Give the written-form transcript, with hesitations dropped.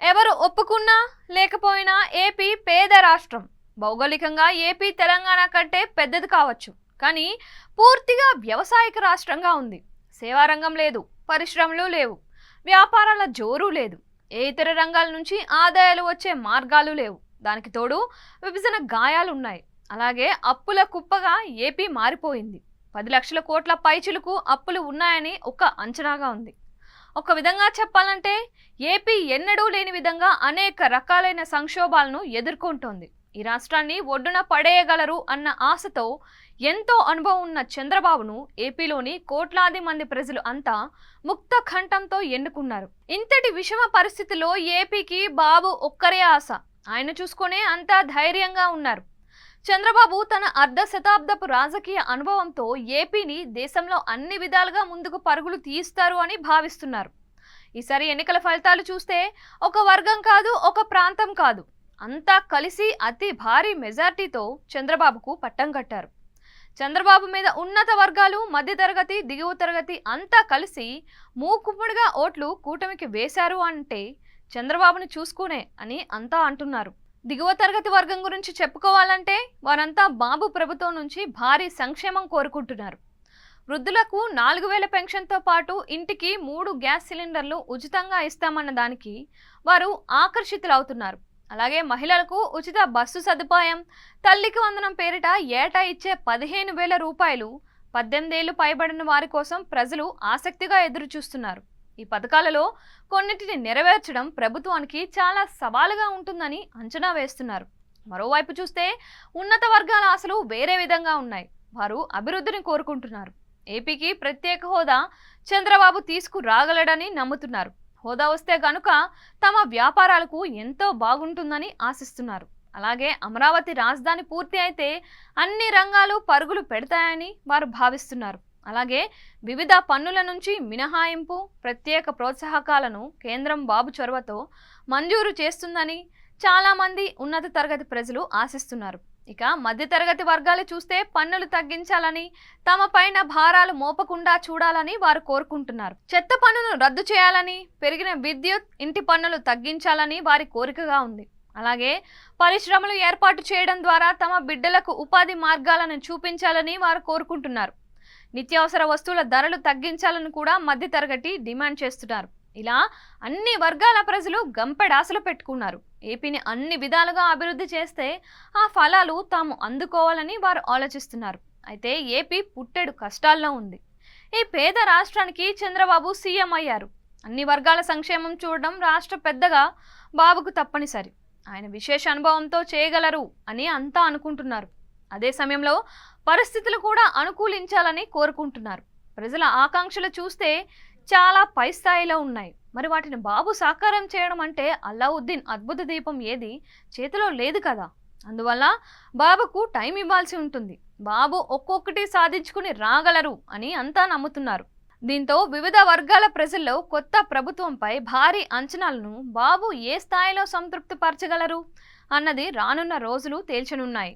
ఎవరు ఒప్పుకున్నా లేకపోయినా ఏపీ పేద రాష్ట్రం. భౌగోళికంగా ఏపీ తెలంగాణ కంటే పెద్దది కావచ్చు, కానీ పూర్తిగా వ్యవసాయక రాష్ట్రంగా ఉంది. సేవారంగం లేదు, పరిశ్రమలు లేవు, వ్యాపారాల జోరు లేదు, ఏ ఇతర రంగాల నుంచి ఆదాయాలు వచ్చే మార్గాలు లేవు. దానికి తోడు విభజన గాయాలు ఉన్నాయి. అలాగే అప్పుల కుప్పగా ఏపీ మారిపోయింది. 10 లక్షల కోట్ల పైచిలకు అప్పులు ఉన్నాయని ఒక అంచనాగా ఉంది. ఒక విధంగా చెప్పాలంటే ఏపీ ఎన్నడూ లేని విధంగా అనేక రకాలైన సంక్షోభాలను ఎదుర్కొంటోంది. ఈ రాష్ట్రాన్ని ఒడ్డున పడేయగలరు అన్న ఆశతో ఎంతో అనుభవం ఉన్న చంద్రబాబును ఏపీలోని కోట్లాది మంది ప్రజలు అంతా ముక్త కంఠంతో ఎన్నుకున్నారు. ఇంతటి విషమ పరిస్థితిలో ఏపీకి బాబు ఒక్కరే ఆశ. ఆయన చూసుకునే అంతా ధైర్యంగా ఉన్నారు. చంద్రబాబు తన అర్ధ శతాబ్దపు రాజకీయ అనుభవంతో ఏపీని దేశంలో అన్ని విధాలుగా ముందుకు పరుగులు తీస్తారు అని భావిస్తున్నారు. ఈసారి ఎన్నికల ఫలితాలు చూస్తే ఒక వర్గం కాదు, ఒక ప్రాంతం కాదు, అంతా కలిసి అతి భారీ మెజార్టీతో చంద్రబాబుకు పట్టం కట్టారు. చంద్రబాబు మీద ఉన్నత వర్గాలు, మధ్యతరగతి, దిగువ తరగతి అంతా కలిసి మూకుమ్మడిగా ఓట్లు కూటమికి వేశారు అంటే చంద్రబాబుని చూసుకునే అని అంతా అంటున్నారు. దిగువ తరగతి వర్గం గురించి చెప్పుకోవాలంటే వారంతా బాబు ప్రభుత్వం నుంచి భారీ సంక్షేమం కోరుకుంటున్నారు. వృద్ధులకు 4000 పెన్షన్తో పాటు ఇంటికి 3 గ్యాస్ సిలిండర్లు ఉచితంగా ఇస్తామన్న దానికి వారు ఆకర్షితులవుతున్నారు. అలాగే మహిళలకు ఉచిత బస్సు సదుపాయం, తల్లికి వందనం పేరిట ఏటా ఇచ్చే 15,000 రూపాయలు 18 ఏళ్లు పైబడిన వారి కోసం ప్రజలు ఆసక్తిగా ఎదురు చూస్తున్నారు. ఈ పథకాలలో కొన్నిటిని నెరవేర్చడం ప్రభుత్వానికి చాలా సవాలుగా ఉంటుందని అంచనా వేస్తున్నారు. మరోవైపు చూస్తే ఉన్నత వర్గాల ఆశలు వేరే విధంగా ఉన్నాయి. వారు అభివృద్ధిని కోరుకుంటున్నారు. ఏపీకి ప్రత్యేక హోదా చంద్రబాబు తీసుకురాగలడని నమ్ముతున్నారు. హోదా వస్తే గనుక తమ వ్యాపారాలకు ఎంతో బాగుంటుందని ఆశిస్తున్నారు. అలాగే అమరావతి రాజధాని పూర్తి అయితే అన్ని రంగాలు పరుగులు పెడతాయని వారు భావిస్తున్నారు. అలాగే వివిధ పన్నుల నుంచి మినహాయింపు, ప్రత్యేక ప్రోత్సాహకాలను కేంద్రం బాబు చొరవతో మంజూరు చేస్తుందని చాలామంది ఉన్నత తరగతి ప్రజలు ఆశిస్తున్నారు. ఇక మధ్యతరగతి వర్గాలు చూస్తే పన్నులు తగ్గించాలని, తమ పైన భారాలు మోపకుండా చూడాలని వారు కోరుకుంటున్నారు. చెత్త పన్నును రద్దు చేయాలని, పెరిగిన విద్యుత్, ఇంటి పన్నులు తగ్గించాలని వారి కోరికగా ఉంది. అలాగే పరిశ్రమలు ఏర్పాటు చేయడం ద్వారా తమ బిడ్డలకు ఉపాధి మార్గాలను చూపించాలని వారు కోరుకుంటున్నారు. నిత్యావసర వస్తువుల ధరలు తగ్గించాలని కూడా మధ్యతరగతి డిమాండ్ చేస్తున్నారు. ఇలా అన్ని వర్గాల ప్రజలు గంపెడాసలు పెట్టుకున్నారు. ఏపీని అన్ని విధాలుగా అభివృద్ధి చేస్తే ఆ ఫలాలు తాము అందుకోవాలని వారు ఆలోచిస్తున్నారు. అయితే ఏపీ పుట్టెడు కష్టాల్లో ఉంది. ఈ పేద రాష్ట్రానికి చంద్రబాబు సీఎం అయ్యారు. అన్ని వర్గాల సంక్షేమం చూడడం రాష్ట్ర పెద్దగా బాబుకు తప్పనిసరి. ఆయన విశేష అనుభవంతో చేయగలరు అని అంతా అనుకుంటున్నారు. అదే సమయంలో పరిస్థితులు కూడా అనుకూలించాలని కోరుకుంటున్నారు. ప్రజల ఆకాంక్షలు చూస్తే చాలా పై స్థాయిలో ఉన్నాయి. మరి వాటిని బాబు సాకారం చేయడం అంటే అల్లావుద్దీన్ అద్భుత దీపం ఏది చేతిలో లేదు కదా. అందువల్ల బాబుకు టైం ఇవ్వాల్సి ఉంటుంది. బాబు ఒక్కొక్కటి సాధించుకుని రాగలరు అని అంతా నమ్ముతున్నారు. దీంతో వివిధ వర్గాల ప్రజల్లో కొత్త ప్రభుత్వంపై భారీ అంచనాలను బాబు ఏ స్థాయిలో సంతృప్తి పరచగలరు అన్నది రానున్న రోజులు తేల్చనున్నాయి.